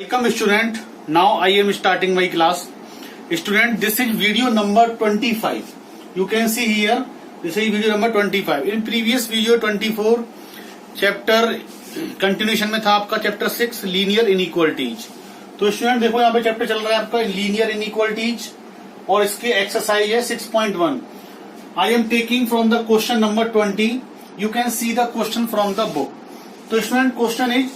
Welcome student. Now I am starting my class. Student, this is video number 25. You can see here, this is video number 25. In previous video 24, chapter continuation में था आपका chapter 6 linear inequalities. तो student देखो यहाँ पे chapter चल रहा है आपका linear inequalities और इसके एक्सरसाइज है 6.1. I am taking from the question number 20. You can see the question from the book. तो student question is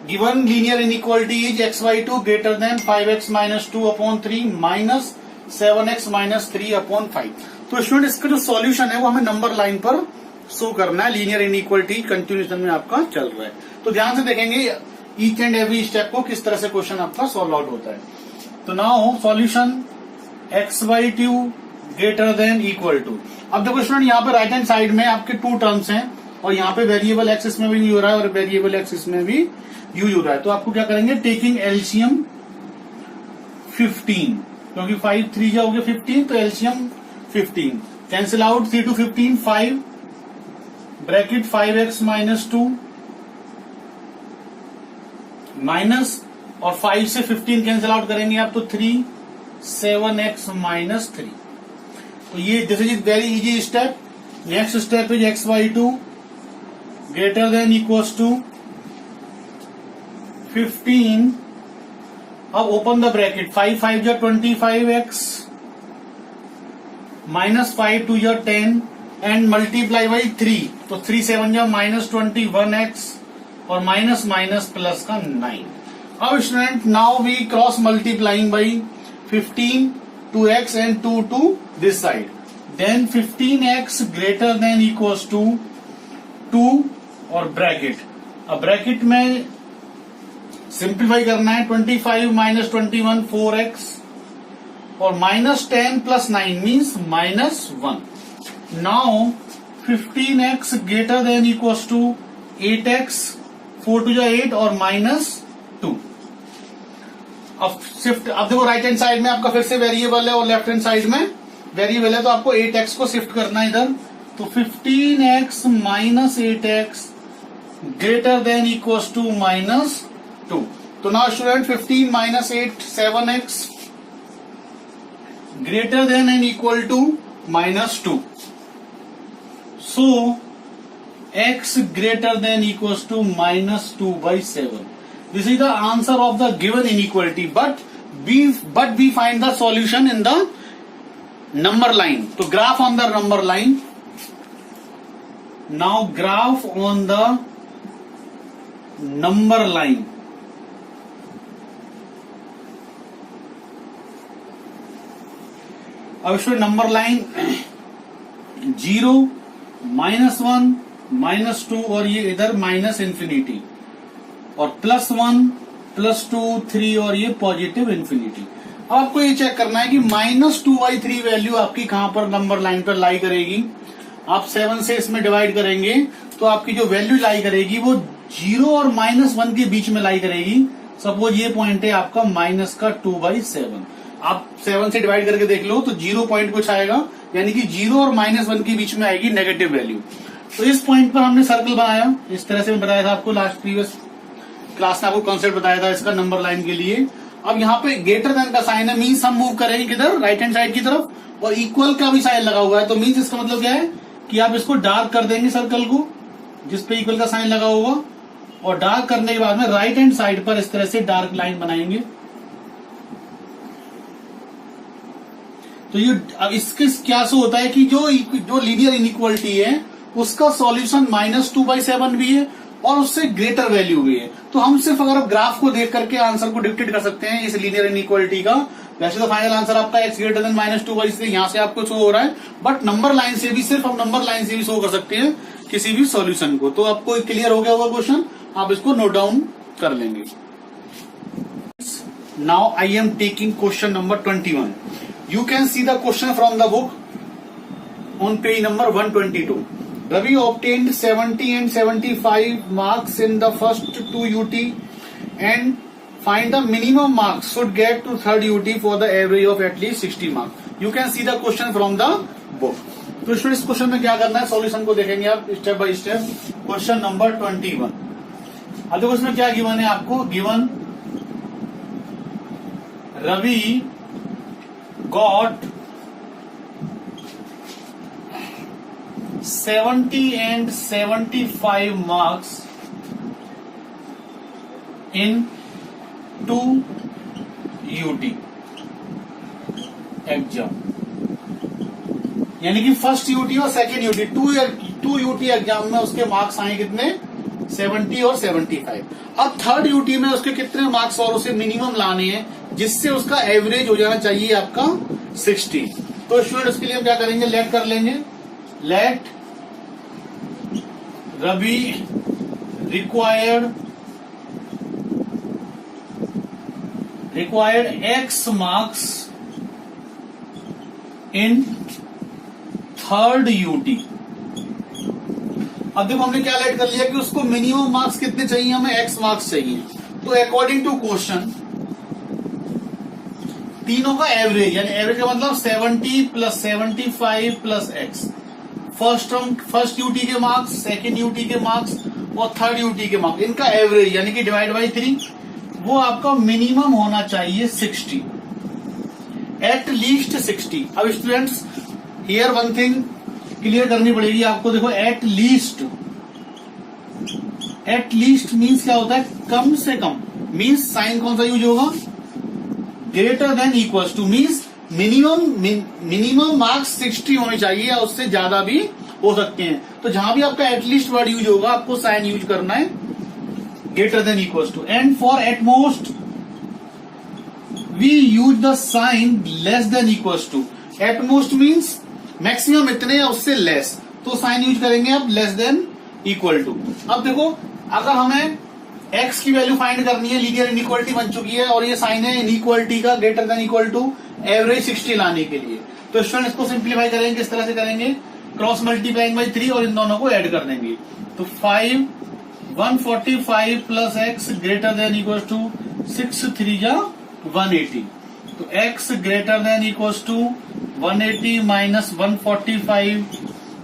given linear inequality is x by 2 greater than 5x minus 2 upon 3 minus 7x minus 3 upon 5. तो student इसका जो solution है वो हमें number line पर show करना है. लीनियर इनइक्वालिटी कंटिन्यूएशन में आपका चल रहा है. तो ध्यान से देखेंगे ईच एंड एवरी स्टेप को किस तरह से क्वेश्चन आपका सॉल्व आउट होता है. तो now solution x by 2 greater than equal to. अब देखो स्टूडेंट यहाँ पे राइट हैंड साइड में आपके टू टर्म्स हैं और यहाँ पे वेरिएबल एक्स इसमें भी यूज हो रहा है और वेरिएबल एक्स इसमें भी यूज हो रहा है. तो आपको क्या करेंगे, टेकिंग एलसीएम 15, क्योंकि 5 3 हो गया 15, तो LCM 15. Cancel out 3 to 15 5 bracket 5x minus 2 minus और 5 से 15 कैंसिल आउट करेंगे आप तो 3 7x माइनस 3. तो ये this is very easy step. Next step is x by 2 greater than equals to 15. अब ओपन द ब्रैकेट 5 5 जा 25x माइनस 5 2 जा 10 एंड मल्टीप्लाई बाई 3. तो 3 7 जा माइनस 21x और माइनस माइनस प्लस का 9. अब student now we cross multiplying by 15 2x and 2 to this side. Then 15x greater than equals to 2 और bracket. अब bracket में सिंप्लीफाई करना है. 25 माइनस 21 4x और minus 10 plus 9 means minus 1. Now 15x greater than equals to 8x 4 two जा 8 और minus 2. अब shift, अब देखो राइट हैंड साइड में आपका फिर से वेरिएबल है और लेफ्ट हैंड साइड में वेरिएबल है, तो आपको 8x को शिफ्ट करना है इधर. तो 15x minus 8x greater than equals to minus 2. तो now student 15 minus 8 7x greater than and equal to minus 2. So x greater than equals to minus 2 by 7. This is the answer of the given inequality, but we find the solution in the number line. So graph on the number line. Now graph on the number line. अब इसमें number line 0 -1 -2 और ये इधर minus infinity और +1 +2 3 और ये positive infinity. अब आपको ये चेक करना है कि -2/3 वैल्यू आपकी कहां पर नंबर लाइन पर लाई करेगी. आप 7 से इसमें डिवाइड करेंगे तो आपकी जो वैल्यू लाई करेगी वो 0 और -1 के बीच में लाई करेगी. सपोज ये पॉइंट है आपका माइनस का 2/7. आप 7 से डिवाइड करके देख लो तो 0 पॉइंट कुछ आएगा, यानी कि 0 और -1 के बीच में आएगी नेगेटिव वैल्यू. तो इस पॉइंट पर हमने सर्कल बनाया, इस तरह से बताया था आपको लास्ट प्रीवियस क्लास में आपको कॉन्सेप्ट बताया था इसका नंबर लाइन के लिए. अब यहाँ पे ग्रेटर देन का साइन है, मीन्स हम मूव करेंगे किधर, राइट हैंड साइड की तरफ, और इक्वल का भी साइन लगा हुआ है. तो मीन्स इसका मतलब क्या है कि आप इसको डार्क कर देंगे सर्कल को जिसपे इक्वल का साइन लगा होगा, और डार्क करने के बाद में राइट हैंड साइड पर इस तरह से डार्क लाइन बनाएंगे. तो ये अब इसके क्या से होता है कि जो लीनियर इनइक्वालिटी है उसका सॉल्यूशन -2/7 भी है और उससे ग्रेटर वैल्यू भी है. तो हम सिर्फ अगर आप ग्राफ को देख करके आंसर को डिक्टेट कर सकते हैं इस लीनियर इनइक्वालिटी का. वैसे तो फाइनल आंसर आपका x ग्रेटर देन -2/3 यहां से आपको शो हो रहा है, बट नंबर लाइन से भी सिर्फ हम नंबर लाइन से भी शो कर सकते हैं किसी भी सॉल्यूशन को. तो आपको क्लियर हो गया होगा क्वेश्चन, आप इसको नोट डाउन कर लेंगे. Now I am taking question number 21. You can see the question from the book on page number 122. Ravi obtained 70 and 75 marks in the first 2 UT and find the minimum marks should get to third UT for the average of at least 60 marks. You can see the question from the book. तो student इस question में क्या करना है, solution को देखेंगे आप step by step. Question number 21. अब देखो इसमें क्या गिवन है आपको, given Ravi got 70 and 75 marks in 2 UT exam, यानी कि फर्स्ट यूटी और second UT two UT exam में उसके मार्क्स आए कितने 70 और 75। अब थर्ड यूटी में उसके कितने मार्क्स और उसे मिनिमम लाने हैं जिससे उसका एवरेज हो जाना चाहिए आपका 60। तो स्टूडेंट उसके लिए हम क्या करेंगे, लेट कर लेंगे, let Ravi required X marks in third UT. अब देखो हमने क्या लेट कर लिया कि उसको मिनिमम मार्क्स कितने चाहिए, हमें X मार्क्स चाहिए। तो अकॉर्डिंग टू क्वेश्चन तीनों का एवरेज, यानी एवरेज का मतलब 70 plus 75 plus X, first UT के मार्क्स, सेकेंड यूटी के मार्क्स और थर्ड यूटी के मार्क्स, इनका एवरेज यानी कि डिवाइड बाई 3, वो आपका मिनिमम होना चाहिए 60, एट लीस्ट 60। अब students here one thing clear करनी पड़ेगी आपको। देखो एट लीस्ट मीन्स क्या होता है, कम से कम, मीन्स साइन कौन सा यूज होगा, greater than equals to, means minimum marks 60 होने चाहिए या उससे ज्यादा भी हो सकते हैं। तो जहां भी आपका एटलीस्ट वर्ड यूज होगा आपको साइन यूज करना है greater than equals to. And for at most we use the sign less than equals to. At most means maximum इतने या उससे लेस, तो साइन यूज करेंगे आप लेस देन इक्वल टू। अब देखो अगर हमें x की वैल्यू फाइंड करनी है, लीनियर इनइक्वालिटी बन चुकी है और ये साइन है इनइक्वालिटी का greater than equal to average 60 लाने के लिए। तो स्टूडेंट इसको सिंप्लीफाई करेंगे, किस तरह से करेंगे, क्रॉस मल्टीप्लाइंग बाई 3 और इन दोनों को ऐड कर देंगे। तो 145 plus x greater than equal to 6 3 जा 180। तो x greater than equal to 180 minus 145,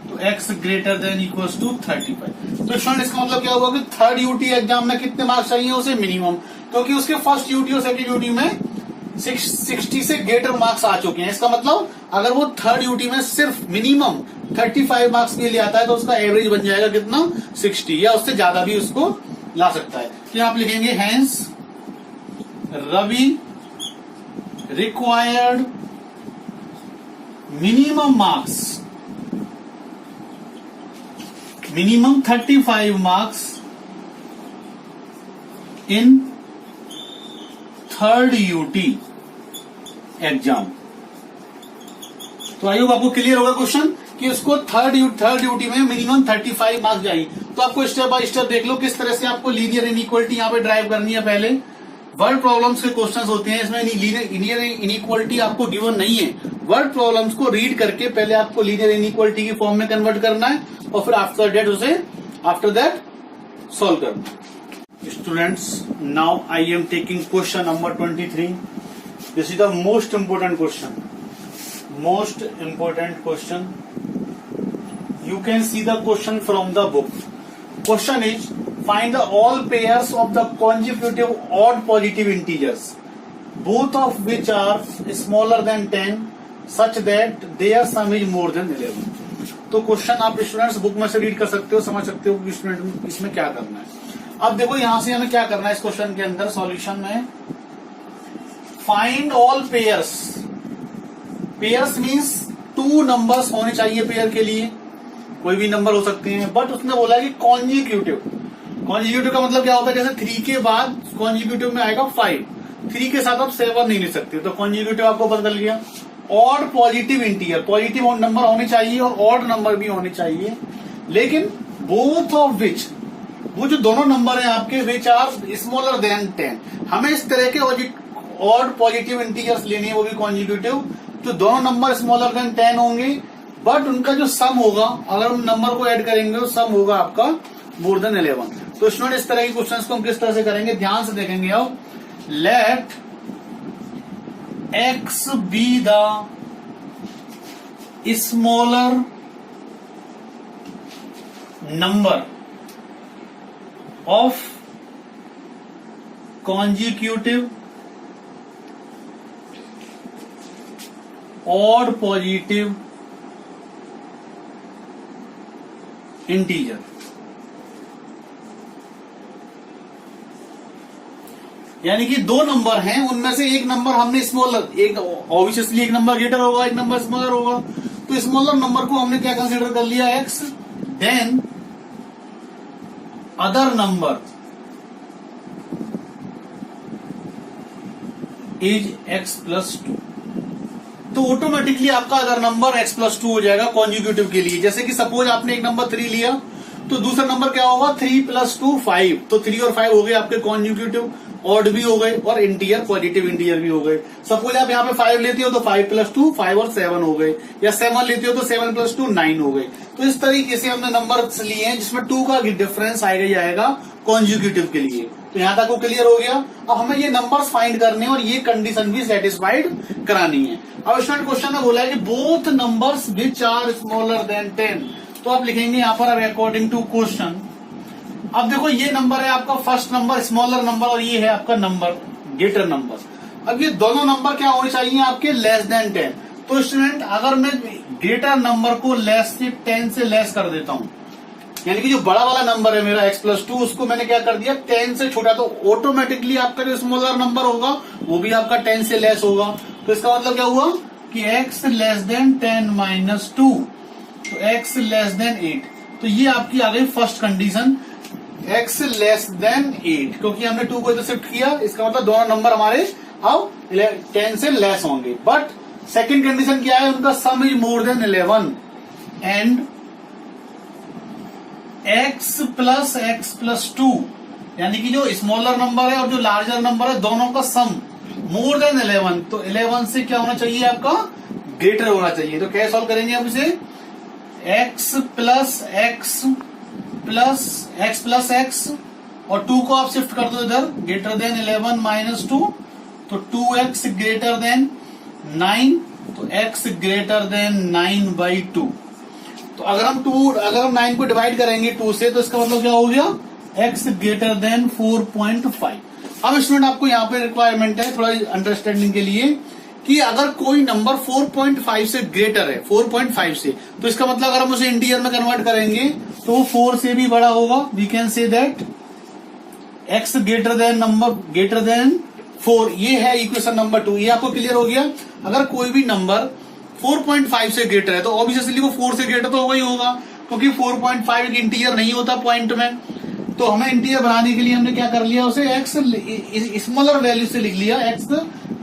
तो x greater than equal to 35। तो स्टूडेंट इसका मतलब क्या हुआ कि थर्ड यूटी एग्जाम में कितने मार्क्स चाहिए उसे मिनिमम, क्योंकि उसके फर्स्ट यूटी और सेकंड यूटी में 60 से ग्रेटर मार्क्स आ चुके हैं। इसका मतलब अगर वो थर्ड यूटी में सिर्फ मिनिमम 35 मार्क्स के लिए आता है तो उसका एवरेज बन जाएगा कितना 60, या उससे ज्यादा भी उसको ला सकता है। तो आप लिखेंगे hence Ravi required minimum 35 marks in third UT exam. तो आई होप आपको क्लियर होगा क्वेश्चन कि उसको थर्ड यूटी में मिनिमम 35 मार्क्स चाहिए। तो आपको स्टेप बाय स्टेप देख लो किस तरह से आपको लीनियर इनइक्वालिटी यहाँ पे ड्राइव करनी है। पहले वर्ड प्रॉब्लम्स के क्वेश्चंस होते हैं, इसमें लीनियर इनइक्वालिटी आपको गिवन नहीं है। वर्ड प्रॉब्लम्स को रीड करके पहले आपको लीनियर इनइक्वालिटी की फॉर्म में कन्वर्ट करना है और फिर आफ्टर दैट सॉल्व करना। Students now I am taking question number 23। This is the most important question. You can see the question from the book. Question is, find the all pairs of the consecutive odd positive integers, both of which are smaller than 10, such that their sum is more than 11. तो question आप students book में से read कर सकते हो, समझ सकते हो कि स्टूडेंट इसमें क्या करना है। अब देखो यहां से हमें क्या करना है इस क्वेश्चन के अंदर सॉल्यूशन में, find all pairs. Pairs means 2 numbers होने चाहिए पेयर के लिए, कोई भी नंबर हो सकते हैं, बट उसने बोला है कि कॉन्जिक्यूटिव का मतलब क्या होता है, जैसे 3 के बाद कॉन्जिक्यूटिव में आएगा 5, 3 के साथ आप 7 नहीं ले सकते, तो कॉन्जिक्यूटिव आपको पता चल गया। Odd positive integer, positive number होने चाहिए और ऑड नंबर भी होने चाहिए, लेकिन बोथ ऑफ विच, वो जो दोनों नंबर हैं आपके, विच आर स्मॉलर देन 10, हमें इस तरह के ऑड पॉजिटिव इंटीजर्स लेने हैं, वो भी कॉन्जिक्यूटिव, जो दोनों नंबर स्मॉलर देन 10 होंगे, बट उनका जो सम होगा अगर हम नंबर को ऐड करेंगे तो सम होगा आपका मोर देन 11। तो स्टूडेंट इस तरह के क्वेश्चंस को हम किस तरह से करेंगे, ध्यान से देखेंगे आप। Let x be the smaller number of consecutive odd positive integer. यानी कि दो नंबर हैं, उनमें से एक नंबर हमने स्मॉलर, एक ऑब्वियसली एक नंबर ग्रेटर होगा, एक नंबर स्मॉलर होगा, तो स्मॉलर नंबर को हमने क्या कंसीडर कर लिया x, then other number is x plus two. तो ऑटोमेटिकली आपका other number x plus two हो जाएगा कॉन्जुगेटिव के लिए। जैसे कि सपोज आपने एक नंबर 3 लिया, तो दूसरा नंबर क्या होगा, 3 + 2 5, तो 3 और 5 हो गए आपके कॉन्जुगेटिव, ऑड भी हो गए और इंटीजर पॉजिटिव इंटीजर भी हो गए। सपोज आप यहाँ पे 5 लेते हो तो 5 + 2 5 और 7 हो गए, या 7 लेते हो तो 7 + 2 9 हो गए। तो इस तरीके से हमने नंबर लिए हैं जिसमें 2 का डिफरेंस आएगा ही आएगा कॉन्जुगेटिव के लिए। तो यहां तक वो क्लियर हो गया। अब हमें ये नंबर्स फाइंड करने और ये कंडीशन भी सेटिस्फाइड करानी है। अब स्टूडेंट क्वेश्चन में बोला है कि both numbers which are smaller than 10, तो आप लिखेंगे यहाँ पर अकॉर्डिंग टू क्वेश्चन। अब देखो ये नंबर है आपका फर्स्ट नंबर स्मॉलर नंबर और ये है आपका नंबर ग्रेटर नंबर। अब ये दोनों नंबर क्या होने चाहिए आपके, लेस देन 10। तो स्टूडेंट अगर मैं ग्रेटर नंबर को लेस से 10 से लेस कर देता हूं, यानी कि जो बड़ा वाला नंबर है मेरा x + 2, उसको मैंने क्या कर दिया 10 से छोटा, तो ऑटोमेटिकली आपका जो स्मॉलर नंबर होगा वो भी आपका 10 से लेस होगा। तो इसका मतलब क्या हुआ कि x लेस देन 10 - 2, तो x लेस देन 8। तो ये आपकी आ गई first condition, x less than 8, क्योंकि हमने 2 को इधर शिफ्ट किया, इसका मतलब दोनों नंबर हमारे अब 10 से लेस होंगे। बट सेकेंड कंडीशन क्या है, उनका सम is more than 11 and x + 2, यानी कि जो स्मॉलर नंबर है और जो लार्जर नंबर है दोनों का सम मोर देन 11, तो 11 से क्या होना चाहिए आपका, ग्रेटर होना चाहिए। तो क्या सॉल्व करेंगे आप इसे, x + x और 2 को आप शिफ्ट कर दो इधर, ग्रेटर देन 11 - 2, तो 2x ग्रेटर देन 9, तो x ग्रेटर देन 9/2। तो अगर हम 9 को डिवाइड करेंगे 2 से, तो इसका मतलब क्या हो गया, x ग्रेटर देन 4.5। अब स्टूडेंट आपको यहाँ पे रिक्वायरमेंट है थोड़ा अंडरस्टैंडिंग के लिए कि अगर कोई नंबर 4.5 से ग्रेटर है, 4.5 से, तो इसका मतलब अगर हम उसे इंटीजर में कन्वर्ट करेंगे तो वो 4 से भी बड़ा होगा। We can say that x greater than 4, ये है इक्वेशन नंबर 2। ये आपको क्लियर हो गया। अगर कोई भी नंबर 4.5 से ग्रेटर है तो ऑब्वियसली वो 4 से ग्रेटर तो होगा ही होगा, क्योंकि 4.5 एक इंटीजर नहीं होता पॉइंट में। तो हमें इंटीजर बनाने के लिए हमने क्या कर लिया, उसे x स्मॉलर वैल्यू से लिख लिया, x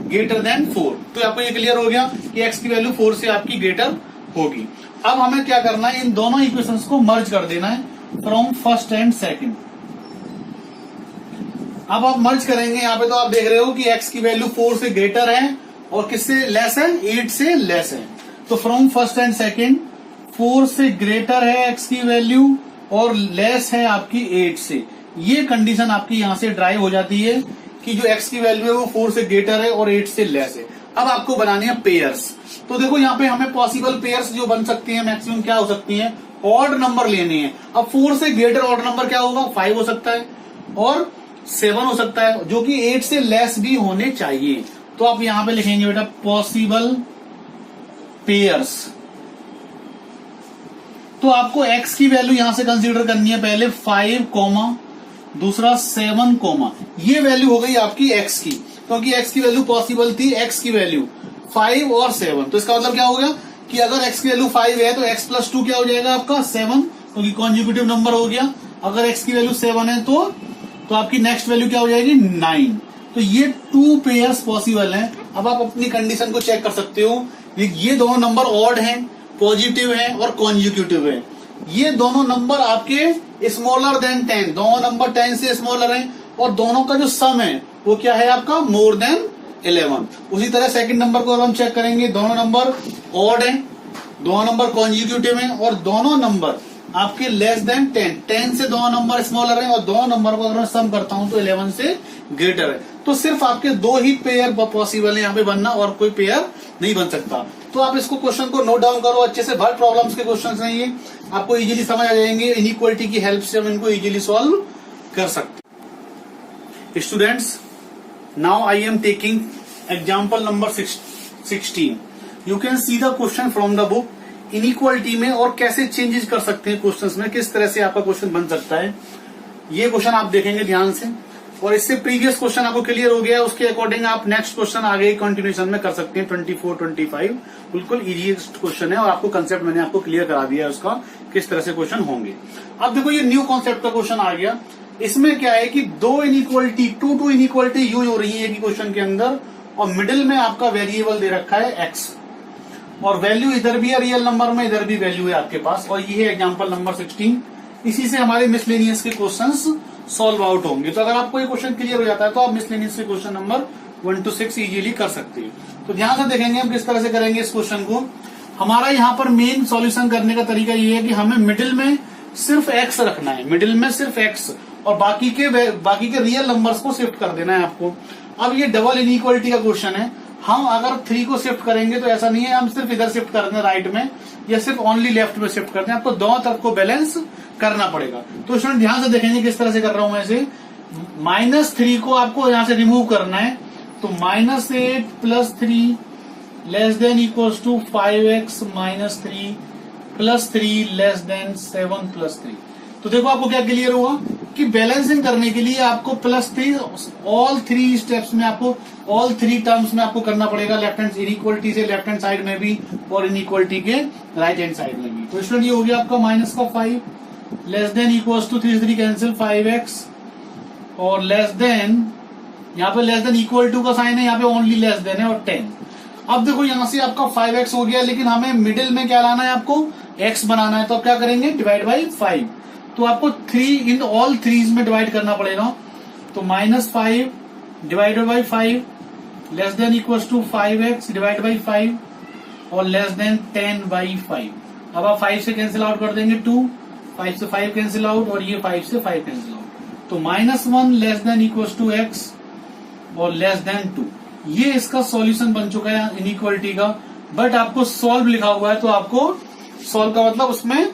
ग्रेटर देन 4। तो आपको ये क्लियर हो गया कि x की वैल्यू 4 से आपकी ग्रेटर होगी। अब हमें क्या करना है, इन दोनों इक्वेशंस को मर्ज कर देना है फ्रॉम फर्स्ट एंड सेकंड। अब आप मर्ज करेंगे, यहाँ पे तो आप देख रहे हो कि x की वैल्यू 4 से ग्रेटर है और किससे लेस है, 8 से लेस है। तो फ्रॉम फर्स्ट एंड सेकंड 4 से ग्रेटर है x की वैल्यू और लेस है आपकी 8 से। ये कंडीशन आपकी यहां से ड्राइव हो जाती है कि जो x की वैल्यू है वो 4 से ग्रेटर है और 8 से लेस है। अब आपको बनानी है पेयर्स। तो देखो यहाँ पे हमें पॉसिबल पेयर्स जो बन सकती हैं मैक्सिमम क्या हो सकती हैं, ऑड नंबर लेने हैं। अब 4 से ग्रेटर ऑड नंबर क्या होगा, 5 हो सकता है और 7 हो सकता है, जो कि 8 से लेस भी होने चाहिए। तो आप यहां पे लिखेंगे बेटा पॉसिबल पेयर्स। तो आपको x की वैल्यू यहां से कंसीडर करनी है, पहले 5, दूसरा 7, ये वैल्यू हो गई आपकी x की, क्योंकि x की वैल्यू पॉसिबल थी, x की वैल्यू 5 और 7। तो इसका मतलब क्या हो गया कि अगर x की वैल्यू 5 है तो x + 2 क्या हो जाएगा आपका 7, क्योंकि कॉन्जुगेटिव नंबर हो गया। अगर x की वैल्यू 7 है तो आपकी नेक्स्ट वैल्यू क्या हो जाएगी 9। तो ये 2 पेयर्स पॉसिबल हैं। अब आप अपनी कंडीशन को चेक कर सकते हो, ये दोनों नंबर ऑड हैं, पॉजिटिव हैं और कॉन्जुगेटिव हैं। ये दोनों नंबर आपके स्मॉलर देन 10, दोनों नंबर 10 से स्मॉलर हैं और दोनों का जो सम है वो क्या है आपका मोर देन 11। उसी तरह सेकंड नंबर को हम चेक करेंगे, दोनों नंबर ऑड हैं, दोनों नंबर कॉन्जुगेटिव हैं और दोनों नंबर आपके लेस देन 10 से दोनों नंबर स्मॉलर हैं और दोनों नंबर को अगर मैं सम करता हूं तो 11 से ग्रेटर है। तो सिर्फ आपके 2 ही पेयर पॉसिबल है यहाँ पे बनना और कोई पेयर नहीं बन सकता। तो आप इसको क्वेश्चन को नोट डाउन करो अच्छे से, भर प्रॉब्लम्स के क्वेश्चन नहीं है, आपको इजीली समझ आ जाएंगे। इनइक्वालिटी की हेल्प से हम इनको इजीली सॉल्व कर सकते। Students, now I am taking example number 16। You can see the question from the book inequality में, और कैसे चेंजेस कर सकते हैं क्वेश्चंस में, किस तरह से आपका क्वेश्चन बन सकता है, ये क्वेश्चन आप देखेंगे ध्यान से। और इससे प्रीवियस क्वेश्चन आपको क्लियर हो गया, उसके अकॉर्डिंग आप नेक्स्ट क्वेश्चन आगे कंटिन्यूएशन में कर सकते हैं। 24, 25 बिल्कुल इजीएस्ट क्वेश्चन है, और आपको कंसेप्ट मैंने आपको क्लियर करा दिया है उसका, किस तरह से क्वेश्चन होंगे। अब देखो ये न्यू कॉन्सेप्ट का क्वेश्चन आ गया। इसमें क्या है कि दो इनइक्वालिटी, टू इनइक्वालिटी यूज हो रही है कि क्वेश्चन के अंदर, और मिडिल में आपका वेरिएबल दे रखा है एक्स, और वैल्यू इधर भी है रियल नंबर में, इधर भी वैल्यू है आपके पास, और ये है एग्जांपल नंबर 16। इसी से हमारे मिसलेनियस के क्वेश्चंस सॉल्व आउट होंगे। तो अगर आपको ये क्वेश्चन क्लियर हो जाता है तो आप मिसलेनियस के क्वेश्चन नंबर 1 to 6 इजीली कर सकते हैं। तो ध्यान से देखेंगे हम किस तरह से करेंगे इस क्वेश्चन को। हमारा यहाँ पर मेन सॉल्यूशन करने का तरीका ये है कि हमें मिडिल में सिर्फ एक्स रखना है, मिडिल में सिर्फ एक्स, और बाकी के रियल नंबर्स को शिफ्ट कर देना है आपको। अब ये डबल इनइक्वालिटी का क्वेश्चन है, हम अगर 3 को शिफ्ट करेंगे तो ऐसा नहीं है हम सिर्फ इधर शिफ्ट कर दें राइट में, या सिर्फ ओनली लेफ्ट में शिफ्ट कर दें, आपको दोनों तरफ को बैलेंस करना पड़ेगा। तो स्टूडेंट ध्यान से देखेंगे किस तरह से कर रहा हूं मैं इसे। -3 को आपको यहां से रिमूव करना है, तो -8 + 3 less than equals to 5x - 3 + 3 less than 7 + 3। तो देखो आपको क्या क्लियर हुआ कि बैलेंसिंग करने के लिए आपको +3 ऑल 3 स्टेप्स में, आपको ऑल 3 टर्म्स में आपको करना पड़ेगा, लेफ्ट हैंड इनइक्वालिटी से लेफ्ट हैंड साइड में भी और इनइक्वालिटी के राइट हैंड साइड में भी। तो स्टूडेंट ये हो गया आपका -5 less than equals to 3 cancel 5x, और लेस देन, यहाँ पे लेस देन इक्वल टू का साइन है, यहाँ पे ओनली लेस देन है, और 10। अब देखो यहां से आपका 5x हो गया, लेकिन हमें मिडिल में क्या लाना है, आपको x बनाना है। तो आप क्या करेंगे, डिवाइड बाई 5। तो आपको 3 इन ऑल 3 में डिवाइड करना पड़ेगा। तो -5 divided by 5 less than equals to 5x divide by 5, और लेस देन 10/5। अब आप 5 से कैंसिल आउट कर देंगे 2, 5 से 5 कैंसिल आउट, और ये 5 से 5 कैंसिल आउट। तो -1 less than equals to x, और लेस देन 2। ये इसका सॉल्यूशन बन चुका है इनइक्वालिटी का। बट आपको सॉल्व लिखा हुआ है, तो आपको सॉल्व का मतलब उसमें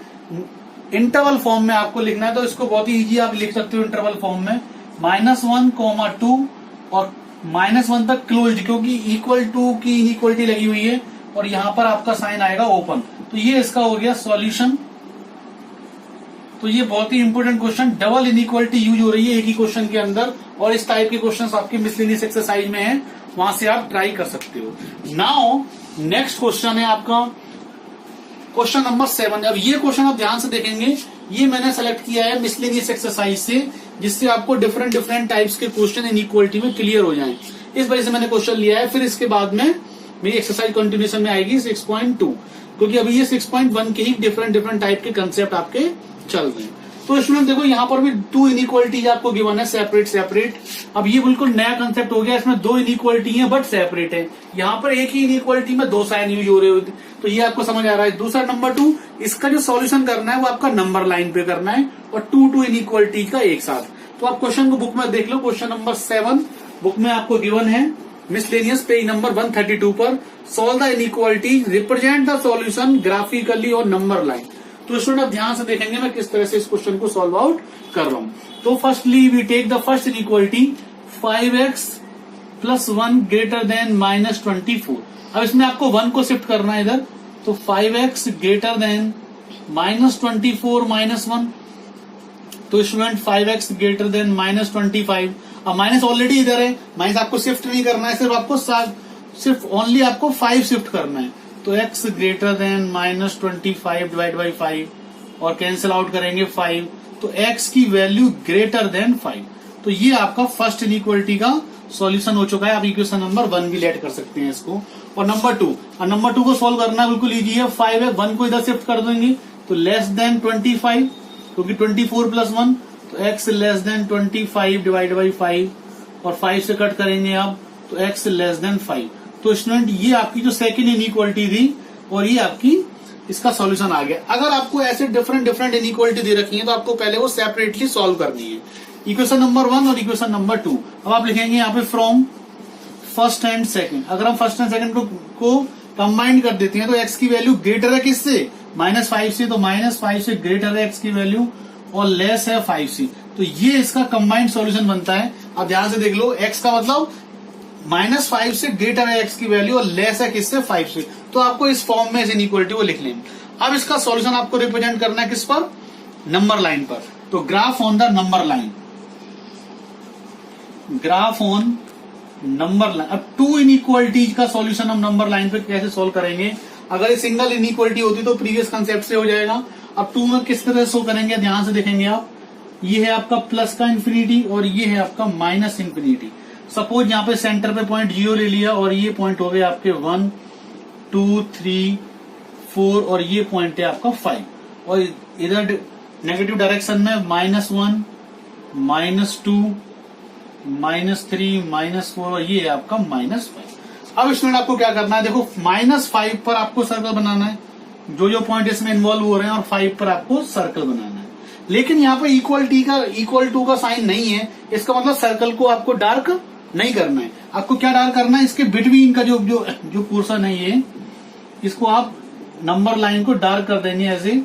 इंटरवल फॉर्म में आपको लिखना है। तो इसको बहुत ही इजी आप लिख सकते हो इंटरवल फॉर्म में, -1, 2 और -1 तक क्लोज, क्योंकि इक्वल टू की इनइक्वालिटी लगी हुई है, और यहां पर आपका साइन आएगा ओपन। तो ये इसका हो गया सॉल्यूशन। तो ये बहुत ही important question, double inequality use हो रही है एक ही क्वेश्चन के अंदर, और इस टाइप के क्वेश्चन आपके मिसलेनियस एक्सरसाइज में है, वहां से आप ट्राई कर सकते हो। नाउ नेक्स्ट क्वेश्चन है आपका क्वेश्चन नंबर 7। अब ये क्वेश्चन आप ध्यान से देखेंगे, ये मैंने सेलेक्ट किया है मिसलेनियस एक्सरसाइज से, जिससे आपको डिफरेंट टाइप्स के क्वेश्चन इनइक्वालिटी में क्लियर हो जाएं। इस वजह से मैंने क्वेश्चन लिया है। फिर इसके बाद में मेरी एक्सरसाइज कंटिन्यूएशन में आएगी 6.2, क्योंकि अभी ये 6.1 के ही डिफरेंट टाइप के कंसेप्ट आपके चल रहे हैं। तो स्टूडेंट देखो यहाँ पर भी 2 इनइक्वालिटीज आपको गिवन है सेपरेट। अब ये बिल्कुल नया कंसेप्ट हो गया, इसमें 2 इनइक्वालिटी है बट सेपरेट है। यहाँ पर एक ही इनइक्वालिटी में 2 साइन यूज हो रहे होते, तो ये आपको समझ आ रहा है। दूसरा नंबर 2, इसका जो सॉल्यूशन करना है वो आपका नंबर लाइन पे करना है, और 2 इनइक्वालिटी का एक साथ। तो आप क्वेश्चन को बुक में देख लो, क्वेश्चन नंबर 7 बुक में आपको गिवन है मिसलेनियस पेज नंबर 132 पर। Solve the inequality, represent the solution graphically और नंबर लाइन। तो स्टूडेंट ध्यान से देखेंगे मैं किस तरह से इस क्वेश्चन को सॉल्व आउट कर रहा हूं। तो firstly we take the first inequality 5x + 1 greater than -24। अब इसमें आपको 1 को शिफ्ट करना है इधर, तो 5x ग्रेटर देन -24 -1। तो स्टूडेंट 5x ग्रेटर देन -25। अब माइनस ऑलरेडी इधर है, माइनस आपको शिफ्ट नहीं करना है, सिर्फ ओनली आपको 5 शिफ्ट करना है। तो x greater then -25 divide by 5, और कैंसिल आउट करेंगे 5, तो x की वैल्यू ग्रेटर देन 5। तो ये आपका फर्स्ट इनइक्वालिटी का सॉल्यूशन हो चुका है। आप इक्वेशन नंबर 1 भी लेट कर सकते हैं इसको। और नंबर 2 को सॉल्व करना बिल्कुल इजी है। 5 है, 1 को इधर शिफ्ट कर देंगे, तो लेस देन 25, क्योंकि 24 + 1, तो x less than 25 divide by 5, और 5 से कट करेंगे आप, तो x लेस देन 5। तो स्टूडेंट ये आपकी जो सेकंड इनइक्वालिटी थी, और ये आपकी इसका सॉल्यूशन आ गया। अगर आपको ऐसे डिफरेंट इनइक्वालिटी दे रखी है, तो आपको पहले वो सेपरेटली सॉल्व करनी है, इक्वेशन नंबर 1 और इक्वेशन नंबर 2। अब आप लिखेंगे यहाँ पे फ्रॉम फर्स्ट एंड सेकंड। अगर हम फर्स्ट एंड सेकंड को कंबाइन कर देते हैं, तो x की वैल्यू ग्रेटर है किससे, -5 से, तो -5 से ग्रेटर है x की वैल्यू, और लेस है 5 से। तो ये इसका कंबाइंड सॉल्यूशन बनता है। अब ध्यान से देख लो, x का मतलब -5 से ग्रेटर है x की वैल्यू और लेस है किससे 5 से, तो आपको इस फॉर्म में इस इनइक्वालिटी को लिख लेंगे। अब इसका सॉल्यूशन आपको रिप्रेजेंट करना है किस पर, नंबर लाइन पर। तो graph on the number line, graph on number line. अब टू इनइक्वालिटीज का सॉल्यूशन हम नंबर लाइन पे कैसे सॉल्व करेंगे, अगर ये सिंगल इनइक्वालिटी होती तो प्रीवियस कंसेप्ट से हो जाएगा। अब टू में किस तरह से करेंगे, ध्यान से देखेंगे आप, ये है आपका प्लस का इंफिनिटी और ये है आपका माइनस इंफिनिटी। सपोज यहाँ पे सेंटर पे पॉइंट 0 ले लिया और ये पॉइंट हो गए आपके 1 2 3 4 और ये पॉइंट है आपका 5 और इधर नेगेटिव डायरेक्शन में -1 -2 -3 -4 और ये है आपका -5। अब स्टूडेंट आपको क्या करना है, देखो -5 पर आपको सर्कल बनाना है, जो जो पॉइंट इसमें इन्वॉल्व हो रहे हैं, और 5 पर आपको सर्कल बनाना है। लेकिन यहाँ पे इक्वल टू का साइन नहीं है, इसका मतलब सर्कल को आपको डार्क नहीं करना है। आपको क्या डार्क करना है, इसके बिटवीन का जो पोर्शन है ये, इसको आप नंबर लाइन को डार्क कर देंगे ऐसे।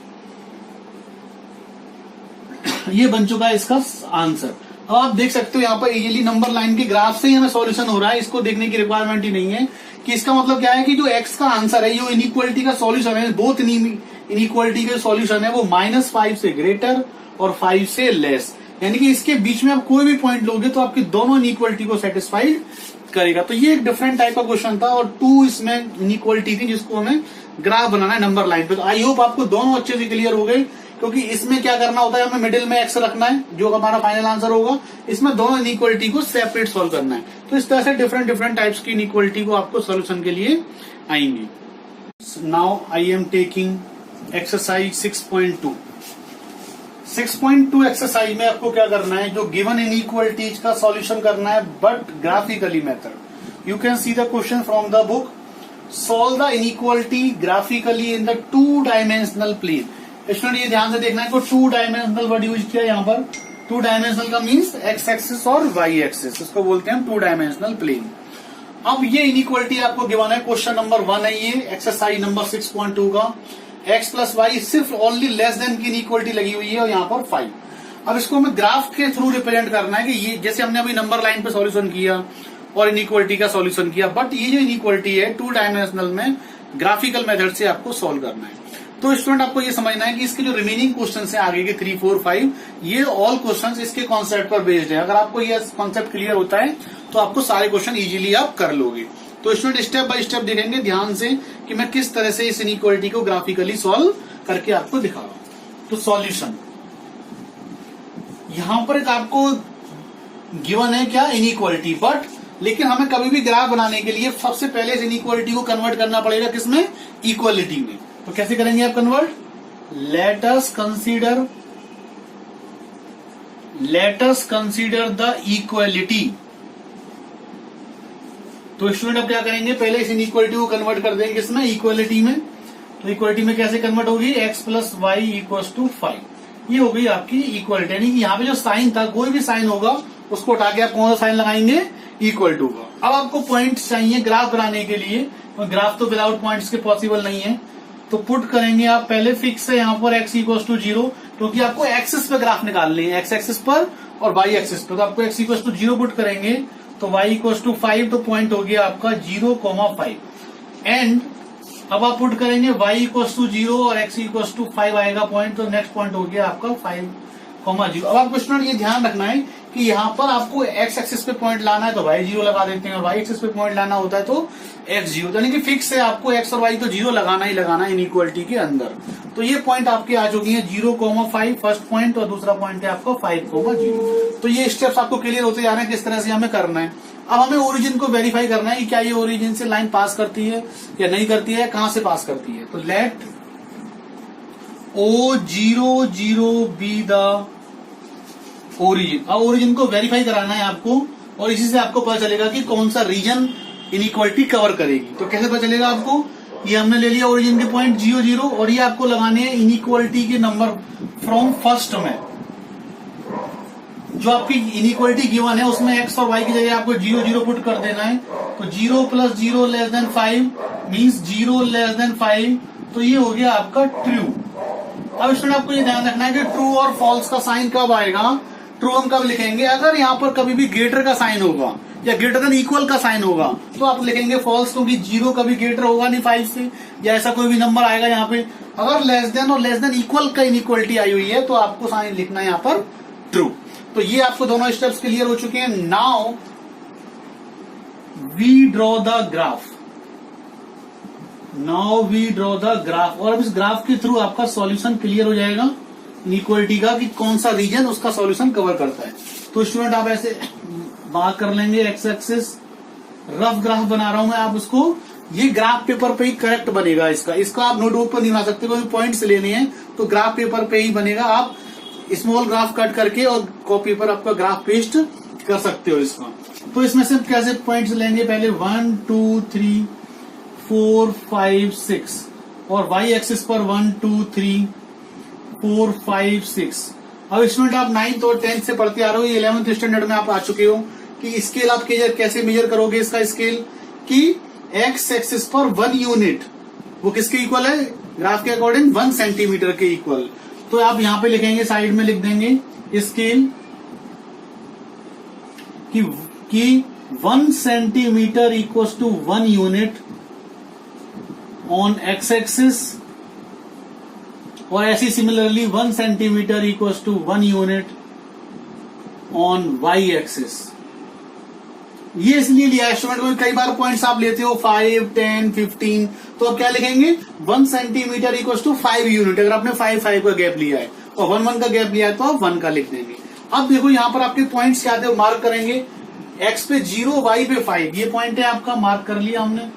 ये बन चुका है इसका आंसर। अब आप देख सकते हो यहाँ पर इजीली नंबर लाइन के ग्राफ से ही हमें सॉल्यूशन हो रहा है, इसको देखने की रिक्वायरमेंट ही नहीं है। कि इसका मतलब क्या है कि जो एक्स का आंसर है, जो इनइक्वालिटी का सॉल्यूशन है, बोथ इनइक्वालिटी का सॉल्यूशन है वो -5 से ग्रेटर और 5 से लेस, यानी कि इसके बीच में आप कोई भी पॉइंट लोगे तो आपकी दोनों इनइक्वालिटी को सेटिस्फाइड करेगा। तो ये एक डिफरेंट टाइप का क्वेश्चन था और 2 इसमें इनइक्वालिटी थी जिसको हमें ग्राफ बनाना है नंबर लाइन पे। तो आई होप आपको दोनों अच्छे से क्लियर हो गए, क्योंकि इसमें क्या करना होता है, हमें मिडिल में एक्स रखना है जो हमारा फाइनल आंसर होगा। इसमें दोनों इनइक्वालिटी को सेपरेट सॉल्व करना है। तो इस तरह से डिफरेंट टाइप्स की इनइक्वालिटी को आपको सोल्यूशन के लिए आएंगी। Now I am taking exercise 6.2। 6.2 exercise में आपको क्या करना है, जो गिवन इनइक्वालिटीज का सॉल्यूशन करना है but graphically method. You can see the question from the book. Solve the inequality graphically in the 2 dimensional plane. Student ये ध्यान से देखना है, को 2 डायमेंशनल वर्ड यूज किया यहाँ पर। 2 डायमेंशनल का मीन्स एक्स एक्सिस और वाई एक्सिस, इसको बोलते हैं 2 डायमेंशनल प्लेन। अब ये इनइक्वालिटी आपको गिवन है, क्वेश्चन नंबर 1 है ये एक्सरसाइज नंबर 6.2 का। x प्लस वाई सिर्फ ओनली लेस देन की इनइक्वालिटी लगी हुई है और यहाँ पर 5। अब इसको हमें ग्राफ के थ्रू रिप्रेजेंट करना है कि ये जैसे हमने अभी नंबर लाइन पे सॉल्यूशन किया और इनइक्वालिटी का सॉल्यूशन किया, बट ये जो इनइक्वालिटी है 2 डायमेंशनल में ग्राफिकल मेथड से आपको सॉल्व करना है। तो स्टूडेंट आपको ये समझना है कि इसके जो रिमेनिंग क्वेश्चन है आगे के 3, 4, 5, ये ऑल क्वेश्चन इसके कॉन्सेप्ट पर बेस्ड है। अगर आपको ये कॉन्सेप्ट क्लियर होता है तो आपको सारे क्वेश्चन इजीली आप कर लोगे। तो स्टूडेंट स्टेप बाय स्टेप देखेंगे ध्यान से कि मैं किस तरह से इस इनइक्वालिटी को ग्राफिकली सॉल्व करके आपको दिखा रहा हूं। तो सॉल्यूशन यहां पर एक आपको गिवन है क्या, इनइक्वालिटी, बट लेकिन हमें कभी भी ग्राफ बनाने के लिए सबसे पहले इस इनइक्वालिटी को कन्वर्ट करना पड़ेगा किसमें, इक्वालिटी में। तो कैसे करेंगे आप convert, let us consider the equality. तो स्टूडेंट अब क्या करेंगे, पहले इस इनइक्वालिटी को कन्वर्ट कर देंगे इसमें इक्वालिटी में। तो इक्वालिटी में कैसे कन्वर्ट होगी, x plus y equals to 5। ये हो गई आपकी इक्वालिटी, यानी कि यहाँ पे जो साइन था, कोई भी साइन होगा उसको उठा के आप कौन सा साइन लगाएंगे, इक्वल टू का। अब आपको पॉइंट्स चाहिए ग्राफ बनाने के लिए, तो ग्राफ तो विदाउट पॉइंट्स के पॉसिबल नहीं है। तो पुट करेंगे आप पहले फिक्स है यहाँ पर x इक्वल्स टू 0, क्योंकि आपको एक्सिस पे ग्राफ निकालने हैं, x एक्सिस पर और y एक्सिस पर। तो आपको x इक्वल्स टू 0 पुट करेंगे तो y इक्वल्स टू 5, तो पॉइंट हो गया आपका 0,5। एंड अब आप पुट करेंगे y इक्वल्स टू 0 और x इक्वल्स टू 5 आएगा पॉइंट, तो नेक्स्ट पॉइंट हो गया आपका 5,0। अब आपको स्टूडेंट ये ध्यान रखना है कि यहाँ पर आपको x एक्सिस पे पॉइंट लाना है तो y 0 लगा देते हैं, और y एक्सिस पे पॉइंट लाना होता है तो x 0, यानी कि फिक्स है आपको x और y तो 0 लगाना ही लगाना है इनइक्वालिटी के अंदर। तो ये पॉइंट आपके आ चुकी है 0,5 फर्स्ट पॉइंट, और दूसरा पॉइंट है आपका 5,0। तो ये स्टेप्स आपको क्लियर होते जा रहे हैं किस तरह से हमें करना है। अब हमें ओरिजिन को वेरीफाई करना है कि क्या ये ओरिजिन से लाइन पास करती है या नहीं करती है, कहां से पास करती है। तो let O0 0 be the origin. अब ओरिजिन को वेरीफाई कराना है आपको, और इसी से आपको पता चलेगा कि कौन सा रीजन इनइक्वालिटी कवर करेगी। तो कैसे पता चलेगा आपको, ये हमने ले लिया ओरिजिन के पॉइंट 0 0, और ये आपको लगाने हैं इनइक्वालिटी के नंबर फ्रॉम फर्स्ट में। जो आपकी इनइक्वालिटी गिवन है उसमें x और y की जगह आपको 0 0 पुट कर देना है। तो 0 plus 0 less than 5 means 0 less than 5, तो ये हो गया आपका ट्रू। अब इसमें आपको ये ध्यान रखना है कि ट्रू और फॉल्स का साइन कब आएगा, ट्रू हम कब लिखेंगे, अगर यहाँ पर कभी भी ग्रेटर का साइन होगा, या ग्रेटर देन इक्वल का साइन होगा तो आप लिखेंगे फॉल्स, क्योंकि 0 कभी ग्रेटर होगा नहीं 5 से, या ऐसा कोई भी नंबर आएगा यहाँ पे। अगर लेस देन और लेस देन इक्वल का इनइक्वलिटी आई हुई है तो आपको साइन लिखना है यहाँ पर ट्रू। तो ये आपको दोनों स्टेप्स क्लियर हो चुके हैं। Now we draw the graph, now we draw the graph, और अब इस ग्राफ के थ्रू आपका सॉल्यूशन क्लियर हो जाएगा इनइक्वलिटी का कि कौन सा रीजन उसका सॉल्यूशन कवर करता है। तो स्टूडेंट आप ऐसे बात कर लेंगे, एक्स एक्सिस रफ ग्राफ बना रहा हूं मैं, आप उसको ये ग्राफ पेपर पे ही करेक्ट बनेगा। इसका आप नोटबुक पर नहीं बना सकते, कोई पॉइंट्स लेने हैं तो ग्राफ पेपर पे ही बनेगा। आप स्मॉल ग्राफ कट करके और कॉपी पर आपका ग्राफ पेस्ट कर सकते हो इसका। तो इसमें से कैसे पॉइंट्स लेंगे, पहले 1 2 3 4 5 6 और वाई एक्सिस पर 1 2 3 4 5 6। अब स्टूडेंट आप 9th और 10th से पढ़ते आ रहे हो, 11th स्टैंडर्ड में आप आ चुके हो कि स्केल आप कैसे मेजर करोगे इसका स्केल, कि एक्स एक्सिस पर 1 यूनिट वो किसके इक्वल है, ग्राफ के अकॉर्डिंग 1 सेंटीमीटर के इक्वल। तो आप यहां पे लिखेंगे, साइड में लिख देंगे स्केल कि 1 centimetre equal to 1 unit on x axis, और ऐसी similarly 1 centimetre equal to 1 unit on y axis. ये इसलिए लिया है स्टूडेंट को, कई बार पॉइंट्स आप लेते हो 5 10 15, तो आप क्या लिखेंगे 1 सेंटीमीटर इक्वल टू 5 यूनिट। अगर आपने 5 5 का गैप लिया है और 1 1 का गैप लिया है तो आप 1 का लिख देंगे। अब देखो यहाँ पर आपके पॉइंट्स क्या थे, मार्क करेंगे, एक्स पे 0 वाई पे 5, ये पॉइंट है आपका, मार्क कर लिया हमने।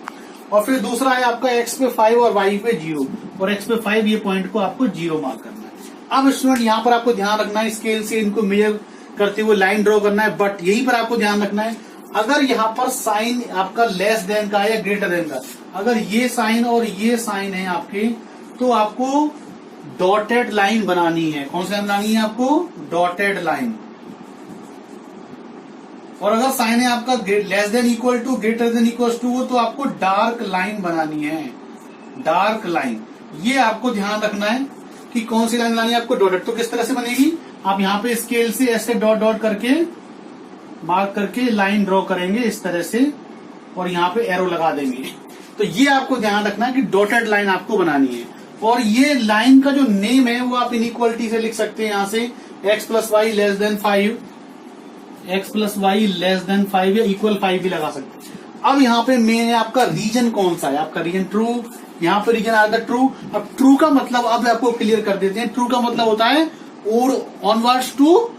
और फिर दूसरा है आपका एक्स पे 5 और वाई पे 0 और एक्स पे 5, ये पॉइंट को आपको 0 मार्क करना है। अब स्टूडेंट यहाँ पर आपको ध्यान रखना है, स्केल से इनको मेजर करते हुए लाइन ड्रॉ करना है, बट यहीं पर आपको ध्यान रखना है अगर यहाँ पर साइन आपका लेस देन का या ग्रेटर देन का, अगर ये साइन और ये साइन है आपके, तो आपको डॉटेड लाइन बनानी है। कौन सी लाइन बनानी है आपको, डॉटेड लाइन। और अगर साइन है आपका less than equal to greater than equal to, तो आपको डार्क लाइन बनानी है, डार्क लाइन। ये आपको ध्यान रखना है कि कौन सी लाइन बनानी है आपको, डॉटेड। तो किस तरह से बनेगी, आप यहाँ पे स्केल से ऐसे डॉट डॉट करके मार्क करके लाइन ड्रॉ करेंगे इस तरह से, और यहाँ पे एरो लगा देंगे। तो ये आपको ध्यान रखना है कि डॉटेड लाइन आपको बनानी है। और ये लाइन का जो नेम है वो आप इनइक्वलिटी से लिख सकते हैं, यहाँ से x plus y less than 5, x plus y less than 5 या इक्वल 5 भी लगा सकते हैं। अब यहाँ पे मेन है आपका रीजन कौन सा है, आपका रीजन ट्रू, यहाँ पे रीजन आता है ट्रू। अब ट्रू का मतलब अब आपको क्लियर कर देते हैं, ट्रू का मतलब होता है और ऑनवर्ड्स टू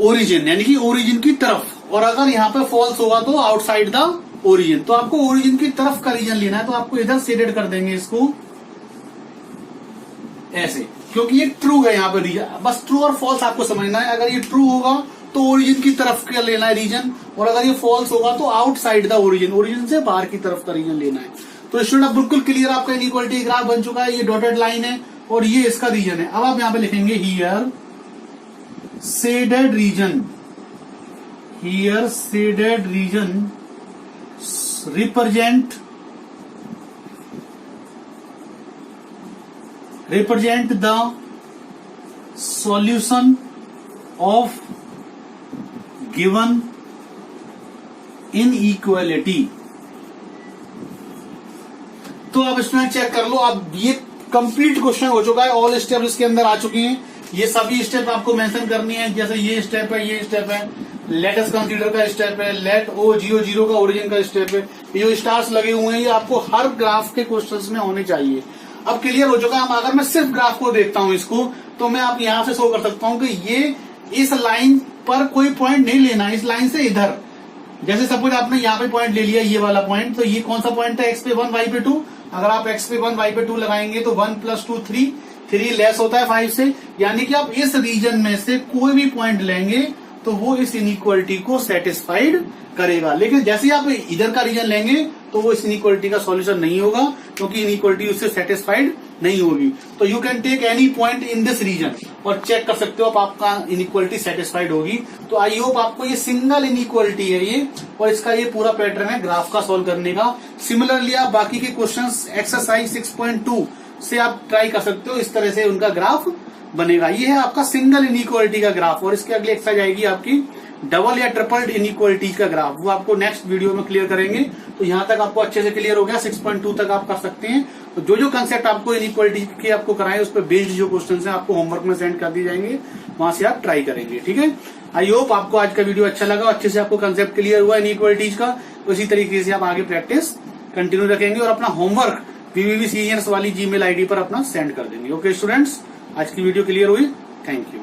ओरिजिन, यानी कि ओरिजिन की तरफ। और अगर यहाँ पे फॉल्स होगा तो आउटसाइड द ओरिजिन। तो आपको ओरिजिन की तरफ का रीजन लेना है, तो आपको इधर शेडेड कर देंगे इसको ऐसे, क्योंकि ये ट्रू है यहाँ पे रीजन। बस ट्रू और फॉल्स आपको समझना है। अगर ये ट्रू होगा तो ओरिजिन की तरफ का लेना है रीजन, और अगर ये फॉल्स होगा तो आउटसाइड द ओरिजिन, ओरिजिन से बाहर की तरफ का रीजन लेना है। तो स्टूडेंट अब बिल्कुल क्लियर आपका इनइक्वालिटी ग्राफ बन चुका है, ये डॉटेड लाइन है और ये इसका रीजन है। अब आप यहाँ पे लिखेंगे here shaded region, here shaded region represent the solution of given inequality। तो अब इसमें चेक कर लो, अब ये कंप्लीट क्वेश्चन हो चुका है, ऑल स्टेप इसके अंदर आ चुकी हैं। ये सभी स्टेप आपको मेंशन करनी है, जैसे ये स्टेप है, ये स्टेप है, लेट अस कंसीडर का स्टेप है, लेट ओ 0 0 का ओरिजिन का स्टेप है। ये जो स्टार्स लगे हुए हैं ये आपको हर ग्राफ के क्वेश्चंस में होने चाहिए। अब क्लियर हो चुका है। अगर मैं सिर्फ ग्राफ को देखता हूं इसको, तो मैं आप यहां से शो कर सकता हूं कि ये इस लाइन पर कोई पॉइंट नहीं लेना, इस लाइन से इधर। जैसे सपोज आपने यहाँ पे पॉइंट ले लिया, ये वाला पॉइंट, तो ये कौन सा पॉइंट है, एक्स पे 1 वाई पे 2। अगर आप एक्स पे 1 वाई पे 2 लगाएंगे तो 1 + 2 3, 3 लेस होता है 5 से, यानी कि आप इस रीजन में से कोई भी पॉइंट लेंगे तो वो इस इनइक्वालिटी को सेटिस्फाइड करेगा। लेकिन जैसे ही आप इधर का रीजन लेंगे तो वो इस इनइक्वालिटी का सॉल्यूशन नहीं होगा, क्योंकि इनइक्वालिटी उससे सेटिस्फाइड नहीं होगी। तो you can take any point in this region और चेक कर सकते हो आप, आपका इनइक्वालिटी सेटिस्फाइड होगी। तो आई होप आपको ये सिंगल इनइक्वालिटी है ये, और इसका ये पूरा पैटर्न है ग्राफ का सॉल्व करने का। सिमिलरली आप बाकी के क्वेश्चंस एक्सरसाइज 6.2 से आप ट्राई कर सकते हो, इस तरह से उनका ग्राफ बनेगा। ये है आपका सिंगल इनइक्वालिटी का ग्राफ। और इसके अगली एक्सरसाइज आएगी आपकी डबल या ट्रिपल इनइक्वालिटीज का ग्राफ, वो आपको नेक्स्ट वीडियो में क्लियर करेंगे। तो यहाँ तक आपको अच्छे से क्लियर हो गया, 6.2 तक आप कर सकते हैं। तो जो जो कंसेप्ट आपको इनइक्वालिटी के आपको कराए उस पर बेस्ड जो क्वेश्चन है आपको होमवर्क में सेंड कर दिए जाएंगे, वहां से आप ट्राई करेंगे। ठीक है, आई होप आपको आज का वीडियो अच्छा लगा, अच्छे से आपको कंसेप्ट क्लियर हुआ इनइक्वालिटीज का। उसी तरीके से आप आगे प्रैक्टिस कंटिन्यू रखेंगे और अपना होमवर्क VVV सीनियर्स वाली जीमेल आईडी पर अपना सेंड कर देंगे। ओके स्टूडेंट्स, आज की वीडियो क्लियर हुई, थैंक यू।